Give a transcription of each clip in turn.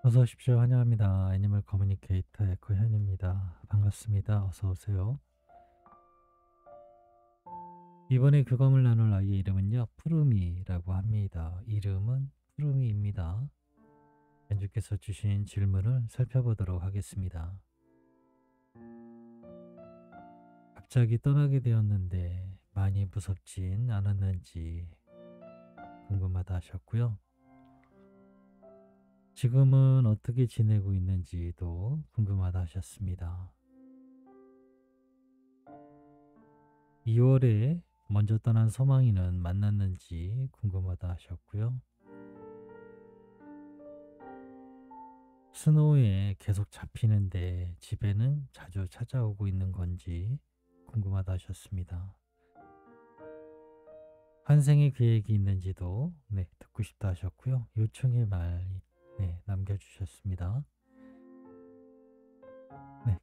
어서 오십시오. 환영합니다. 애니멀 커뮤니케이터 에코현입니다. 반갑습니다. 어서 오세요. 이번에 교감을 나눌 아이의 이름은요, 푸르미라고 합니다. 이름은 푸르미입니다. 연주께서 주신 질문을 살펴보도록 하겠습니다. 갑자기 떠나게 되었는데 많이 무섭진 않았는지 궁금하다 하셨고요. 지금은 어떻게 지내고 있는지도 궁금하다 하셨습니다. 2월에 먼저 떠난 소망이는 만났는지 궁금하다 하셨고요. 스노우에 계속 잡히는데 집에는 자주 찾아오고 있는 건지 궁금하다 하셨습니다. 환생의 계획이 있는지도 듣고 싶다 하셨고요. 요청의 말 남겨주셨습니다.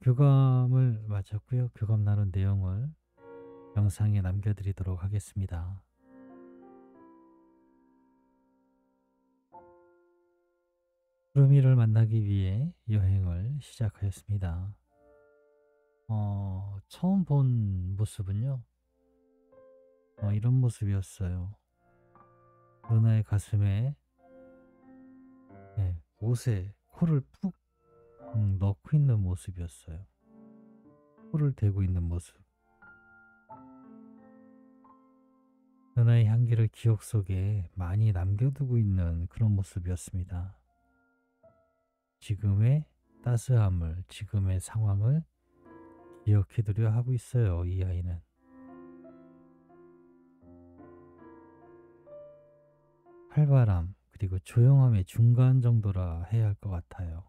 교감을 마쳤고요. 교감 나눈 내용을 영상에 남겨드리도록 하겠습니다. 루미를 만나기 위해 여행을 시작하였습니다. 처음 본 모습은요, 이런 모습이었어요. 누나의 가슴에 옷에 코를 푹 넣고 있는 모습이었어요. 코를 대고 있는 모습. 누나의 향기를 기억 속에 많이 남겨두고 있는 그런 모습이었습니다. 지금의 따스함을, 지금의 상황을 기억해두려 하고 있어요, 이 아이는. 활발함, 그리고 조용함의 중간 정도라 해야 할 것 같아요.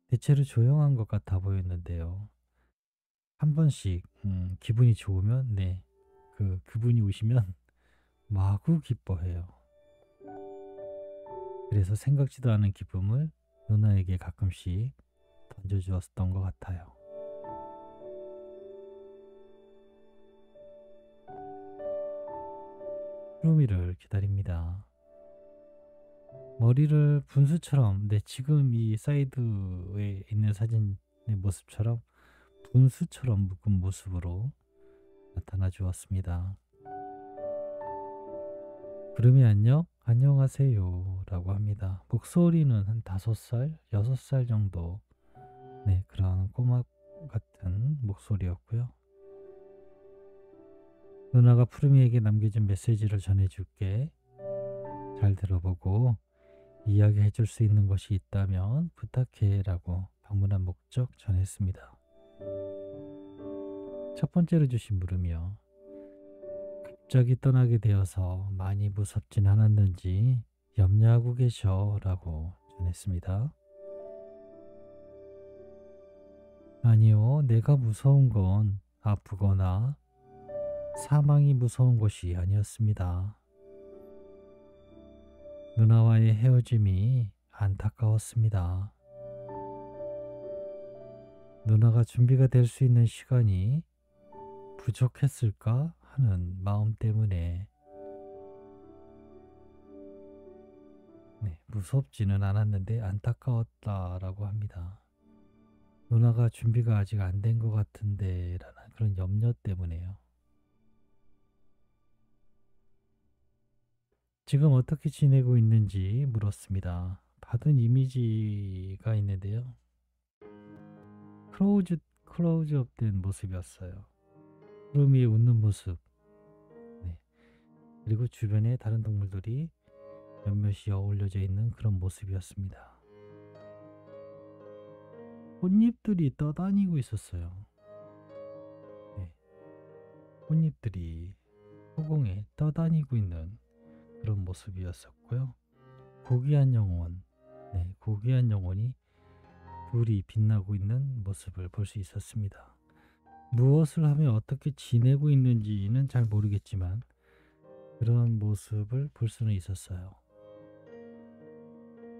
대체로 조용한 것 같아 보였는데요. 한 번씩 기분이 좋으면 그분이 오시면 마구 기뻐해요. 그래서 생각지도 않은 기쁨을 누나에게 가끔씩 던져주었던 것 같아요. 루미를 기다립니다. 머리를 분수처럼, 지금 이 사이드에 있는 사진의 모습처럼 분수처럼 묶은 모습으로 나타나 주었습니다. 구름이 안녕? 안녕하세요 라고 합니다. 목소리는 한 5살, 6살 정도 그런 꼬막 같은 목소리였고요. 누나가 푸르미에게 남겨준 메시지를 전해줄게. 잘 들어보고 이야기해 줄 수 있는 것이 있다면 부탁해 라고 방문한 목적 전했습니다. 첫 번째로 주신 물음이요. 갑자기 떠나게 되어서 많이 무섭진 않았는지 염려하고 계셔 라고 전했습니다. 아니요, 내가 무서운 건 아프거나 사망이 무서운 것이 아니었습니다. 누나와의 헤어짐이 안타까웠습니다. 누나가 준비가 될 수 있는 시간이 부족했을까 하는 마음 때문에 무섭지는 않았는데 안타까웠다라고 합니다. 누나가 준비가 아직 안 된 것 같은데 라는 그런 염려 때문에요. 지금 어떻게 지내고 있는지 물었습니다. 받은 이미지가 있는데요. 클로즈업 된 모습이었어요. 구름이 웃는 모습. 그리고 주변에 다른 동물들이 몇몇이 어울려져 있는 그런 모습이었습니다. 꽃잎들이 떠다니고 있었어요. 꽃잎들이 허공에 떠다니고 있는 그런 모습이었었고요. 고귀한 영혼, 고귀한 영혼이 둘이 빛나고 있는 모습을 볼 수 있었습니다. 무엇을 하며 어떻게 지내고 있는지는 잘 모르겠지만 그런 모습을 볼 수는 있었어요.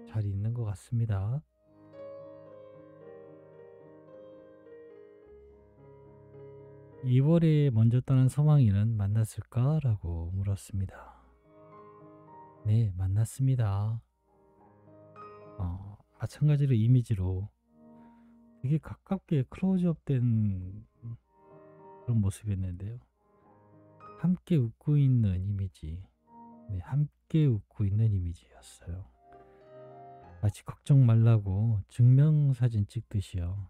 잘 있는 것 같습니다. 2월에 먼저 떠난 소망이는 만났을까? 라고 물었습니다. 네, 만났습니다. 마찬가지로 이미지로 되게 가깝게 클로즈업 된 그런 모습이었는데요. 함께 웃고 있는 이미지. 네, 함께 웃고 있는 이미지였어요. 마치 걱정 말라고 증명사진 찍듯이요.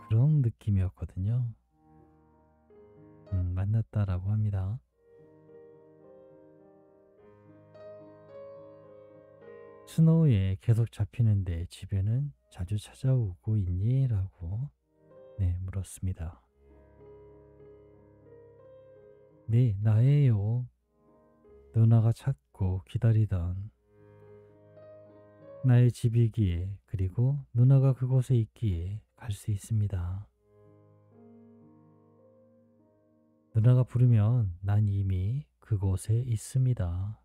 그런 느낌이었거든요. 만났다라고 합니다. 스노우에 계속 잡히는데 집에는 자주 찾아오고 있니? 라고 네, 물었습니다. 네, 나예요. 누나가 찾고 기다리던 나의 집이기에 그리고 누나가 그곳에 있기에 갈 수 있습니다. 누나가 부르면 난 이미 그곳에 있습니다.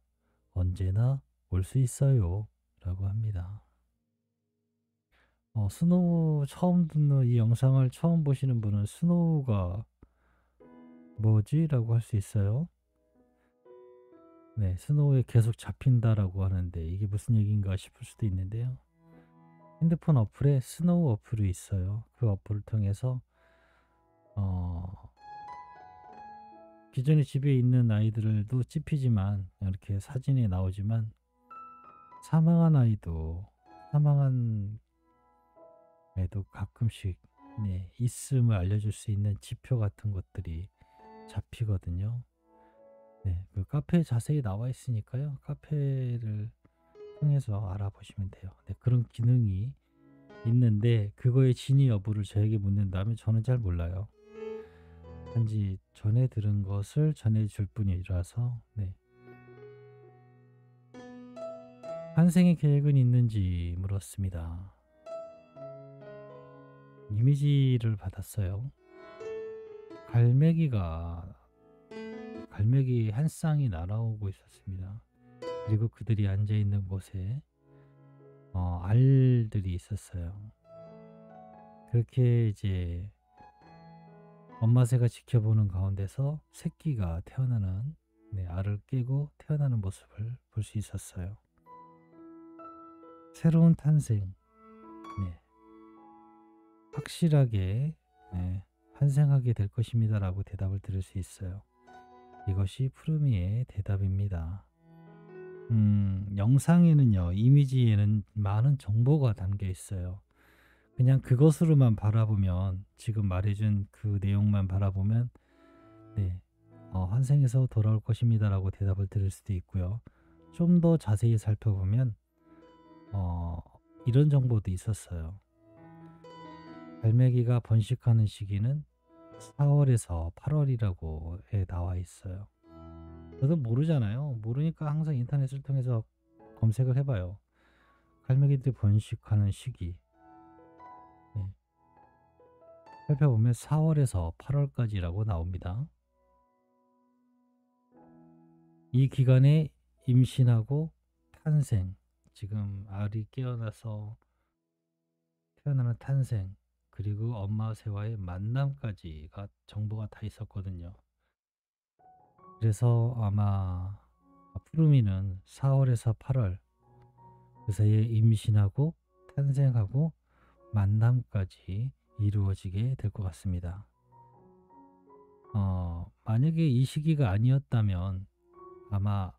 언제나 올 수 있어요. 라고 합니다. 스노우 처음 듣는 이 영상을 처음 보시는 분은 스노우가 뭐지? 라고 할 수 있어요. 네, 스노우에 계속 잡힌다라고 하는데 이게 무슨 얘기인가 싶을 수도 있는데요. 핸드폰 어플에 스노우 어플이 있어요. 그 어플을 통해서 기존에 집에 있는 아이들도 찝히지만 이렇게 사진이 나오지만 사망한 애도 가끔씩 네, 있음을 알려줄 수 있는 지표 같은 것들이 잡히거든요. 네, 그 카페에 자세히 나와 있으니까요. 카페를 통해서 알아보시면 돼요. 네, 그런 기능이 있는데 그거의 진위 여부를 저에게 묻는다면 저는 잘 몰라요. 단지 전에 들은 것을 전해줄 뿐이라서 네. 환생의 계획은 있는지 물었습니다. 이미지를 받았어요. 갈매기 한 쌍이 날아오고 있었습니다. 그리고 그들이 앉아있는 곳에 알들이 있었어요. 그렇게 이제 엄마 새가 지켜보는 가운데서 새끼가 태어나는 알을 깨고 태어나는 모습을 볼 수 있었어요. 새로운 탄생, 확실하게 환생하게 될 것입니다 라고 대답을 들을 수 있어요. 이것이 푸르미의 대답입니다. 영상에는요, 이미지에는 많은 정보가 담겨 있어요. 그냥 그것으로만 바라보면, 지금 말해준 그 내용만 바라보면 환생해서 돌아올 것입니다 라고 대답을 들을 수도 있고요. 좀 더 자세히 살펴보면 이런 정보도 있었어요. 갈매기가 번식하는 시기는 4월에서 8월이라고 나와 있어요. 저도 모르잖아요. 모르니까 항상 인터넷을 통해서 검색을 해봐요. 갈매기들이 번식하는 시기 살펴보면 4월에서 8월까지라고 나옵니다. 이 기간에 임신하고 탄생, 지금 알이 깨어나서 태어나는 탄생, 그리고 엄마 새와의 만남까지가 정보가 다 있었거든요. 그래서 아마 푸르미는 4월에서 8월 그 사이에 임신하고 탄생하고 만남까지 이루어지게 될 것 같습니다. 만약에 이 시기가 아니었다면 아마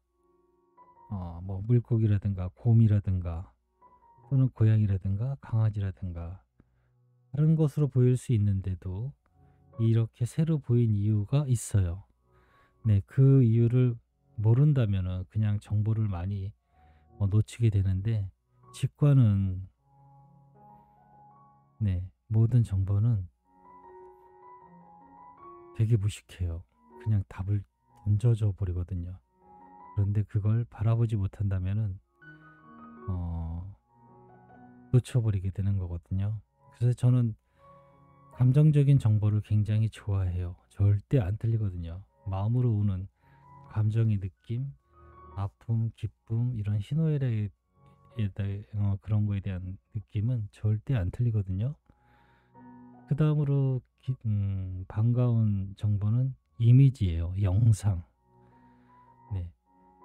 뭐 물고기라든가 곰이라든가 또는 고양이라든가 강아지라든가 다른 것으로 보일 수 있는데도 이렇게 새로 보인 이유가 있어요. 네, 그 이유를 모른다면은 그냥 정보를 많이 놓치게 되는데 직관은 모든 정보는 되게 무식해요. 그냥 답을 던져줘 버리거든요. 그런데 그걸 바라보지 못한다면은 놓쳐버리게 되는 거거든요. 그래서 저는 감정적인 정보를 굉장히 좋아해요. 절대 안 틀리거든요. 마음으로 오는 감정의 느낌, 아픔, 기쁨 이런 희노애락에 그런 거에 대한 느낌은 절대 안 틀리거든요. 그 다음으로 반가운 정보는 이미지예요. 영상.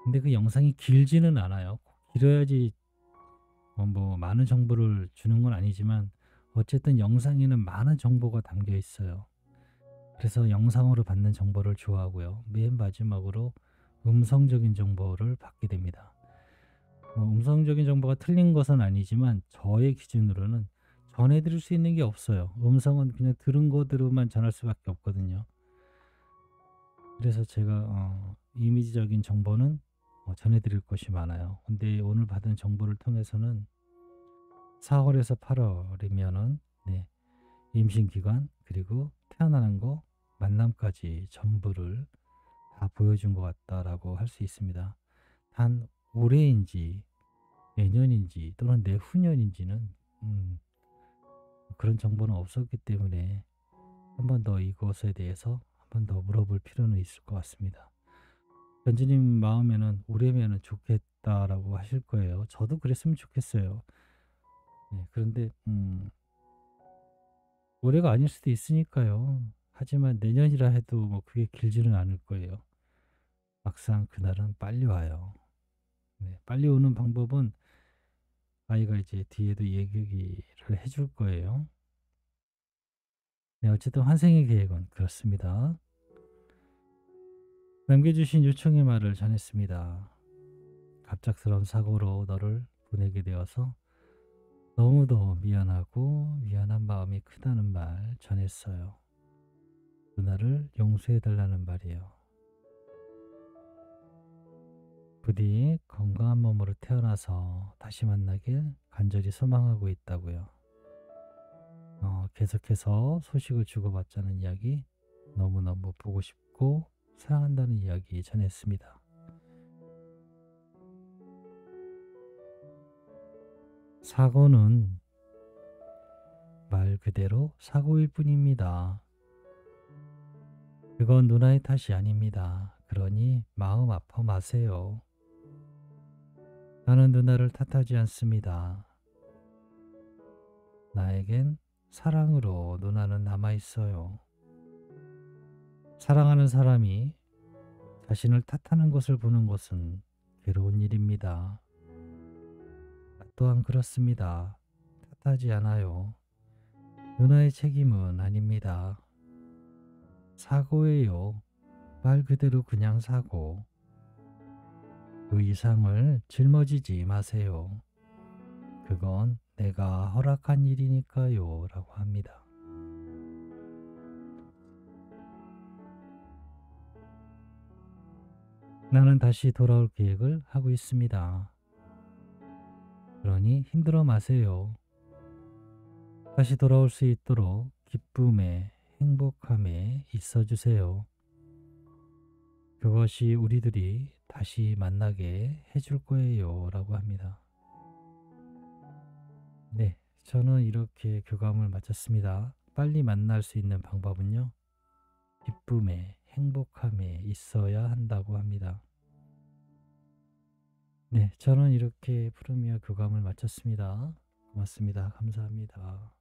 근데 그 영상이 길지는 않아요. 길어야지 뭐 많은 정보를 주는 건 아니지만 어쨌든 영상에는 많은 정보가 담겨 있어요. 그래서 영상으로 받는 정보를 좋아하고요. 맨 마지막으로 음성적인 정보를 받게 됩니다. 음성적인 정보가 틀린 것은 아니지만 저의 기준으로는 전해드릴 수 있는 게 없어요. 음성은 그냥 들은 거대로만 전할 수밖에 없거든요. 그래서 제가 이미지적인 정보는 전해드릴 것이 많아요. 근데 오늘 받은 정보를 통해서는 4월에서 8월이면은 네, 임신 기간 그리고 태어나는 거 만남까지 전부를 다 보여준 것 같다라고 할 수 있습니다. 단 올해인지 내년인지 또는 내후년인지는 음, 그런 정보는 없었기 때문에 한 번 더 이것에 대해서 한 번 더 물어볼 필요는 있을 것 같습니다. 변지님 마음에는 올해면은 좋겠다라고 하실 거예요. 저도 그랬으면 좋겠어요. 네, 그런데 올해가 아닐 수도 있으니까요. 하지만 내년이라 해도 뭐 그게 길지는 않을 거예요. 막상 그날은 빨리 와요. 네, 빨리 오는 방법은 아이가 이제 뒤에도 얘기를 해줄 거예요. 네, 어쨌든 환생의 계획은 그렇습니다. 남겨주신 요청의 말을 전했습니다. 갑작스러운 사고로 너를 보내게 되어서 너무도 미안하고 미안한 마음이 크다는 말 전했어요. 누나를 용서해달라는 말이에요. 부디 건강한 몸으로 태어나서 다시 만나길 간절히 소망하고 있다고요. 계속해서 소식을 주고받자는 이야기 너무너무 보고 싶고 사랑한다는 이야기 전했습니다. 사고는 말 그대로 사고일 뿐입니다. 그건 누나의 탓이 아닙니다. 그러니 마음 아파 마세요. 나는 누나를 탓하지 않습니다. 나에겐 사랑으로 누나는 남아있어요. 사랑하는 사람이 자신을 탓하는 것을 보는 것은 괴로운 일입니다. 나 또한 그렇습니다. 탓하지 않아요. 누나의 책임은 아닙니다. 사고예요. 말 그대로 그냥 사고. 그 이상을 짊어지지 마세요. 그건 내가 허락한 일이니까요. 라고 합니다. 나는 다시 돌아올 계획을 하고 있습니다. 그러니 힘들어 마세요. 다시 돌아올 수 있도록 기쁨에 행복함에 있어 주세요. 그것이 우리들이 다시 만나게 해줄 거예요. 라고 합니다. 네, 저는 이렇게 교감을 마쳤습니다. 빨리 만날 수 있는 방법은요, 기쁨에 행복함에 있어야 한다고 합니다. 네, 저는 이렇게 푸르미와 교감을 마쳤습니다. 고맙습니다. 감사합니다.